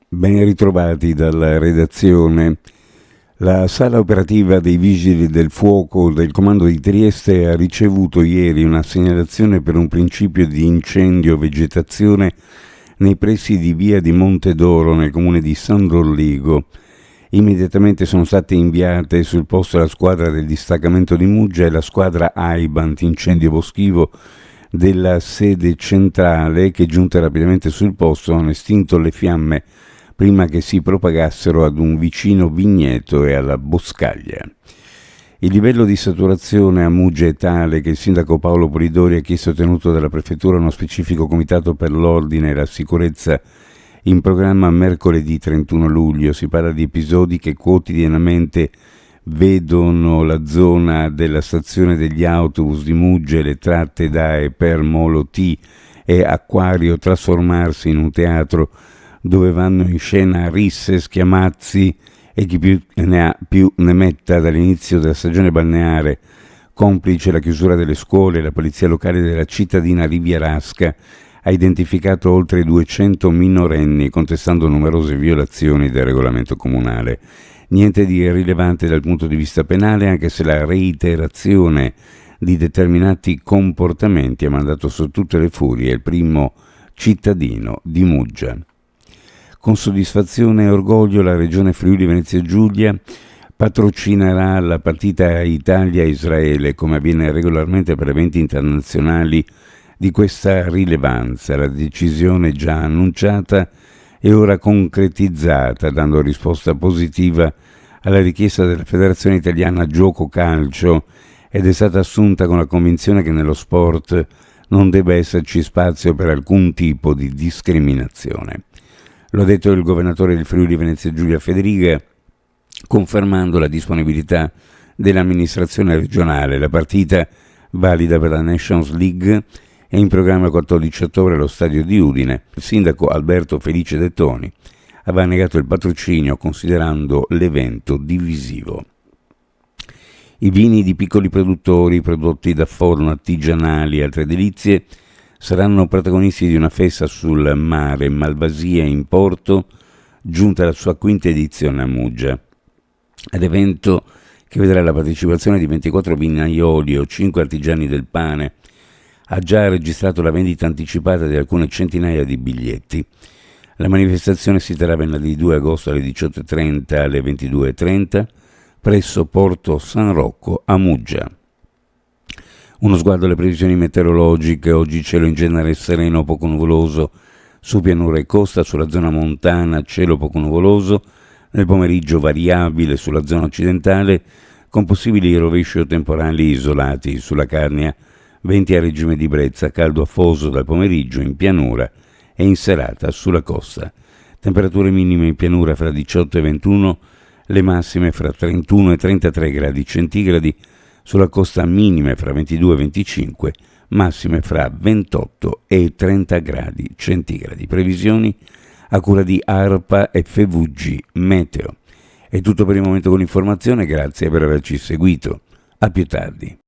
Ben ritrovati dalla redazione. La sala operativa dei Vigili del Fuoco del Comando di Trieste ha ricevuto ieri una segnalazione per un principio di incendio vegetazione nei pressi di via di Montedoro nel comune di San Rolligo. Immediatamente sono state inviate sul posto la squadra del distaccamento di Muggia e la squadra AIBA antincendio boschivo della sede centrale che, giunte rapidamente sul posto, hanno estinto le fiamme prima che si propagassero ad un vicino vigneto e alla boscaglia. Il livello di saturazione a Muggia è tale che il sindaco Paolo Polidori ha chiesto, tenuto dalla prefettura, uno specifico comitato per l'ordine e la sicurezza in programma mercoledì 31 luglio. Si parla di episodi che quotidianamente vedono la zona della stazione degli autobus di Muggia e le tratte da e per Molo T e Acquario trasformarsi in un teatro dove vanno in scena risse, schiamazzi e chi più ne ha più ne metta. Dall'inizio della stagione balneare, complice la chiusura delle scuole, la polizia locale della cittadina rivierasca ha identificato oltre 200 minorenni, contestando numerose violazioni del regolamento comunale. Niente di rilevante dal punto di vista penale, anche se la reiterazione di determinati comportamenti ha mandato su tutte le furie il primo cittadino di Muggia. Con soddisfazione e orgoglio la Regione Friuli Venezia Giulia patrocinerà la partita Italia-Israele, come avviene regolarmente per eventi internazionali di questa rilevanza. La decisione già annunciata è ora concretizzata, dando risposta positiva alla richiesta della Federazione Italiana Giuoco Calcio, ed è stata assunta con la convinzione che nello sport non debba esserci spazio per alcun tipo di discriminazione. Lo ha detto il governatore del Friuli Venezia Giulia Federica, confermando la disponibilità dell'amministrazione regionale. La partita, valida per la Nations League, è in programma il 14 ottobre allo stadio di Udine. Il sindaco Alberto Felice Dettoni aveva negato il patrocinio considerando l'evento divisivo. I vini di piccoli produttori, prodotti da forno, artigianali e altre delizie, saranno protagonisti di una festa sul mare Malvasia in Porto, giunta alla sua quinta edizione a Muggia. Ad evento che vedrà la partecipazione di 24 vinaioli o 5 artigiani del pane, ha già registrato la vendita anticipata di alcune centinaia di biglietti. La manifestazione si terrà venerdì 2 agosto alle 18.30 alle 22.30 presso Porto San Rocco a Muggia. Uno sguardo alle previsioni meteorologiche. Oggi cielo in genere sereno, poco nuvoloso su pianura e costa, sulla zona montana cielo poco nuvoloso, nel pomeriggio variabile sulla zona occidentale, con possibili rovesci o temporali isolati sulla Carnia, venti a regime di brezza, caldo afoso dal pomeriggio in pianura e in serata sulla costa. Temperature minime in pianura fra 18 e 21, le massime fra 31 e 33 gradi centigradi, sulla costa minime fra 22 e 25, massime fra 28 e 30 gradi centigradi. Previsioni a cura di ARPA e FVG Meteo. È tutto per il momento con l'informazione, grazie per averci seguito. A più tardi.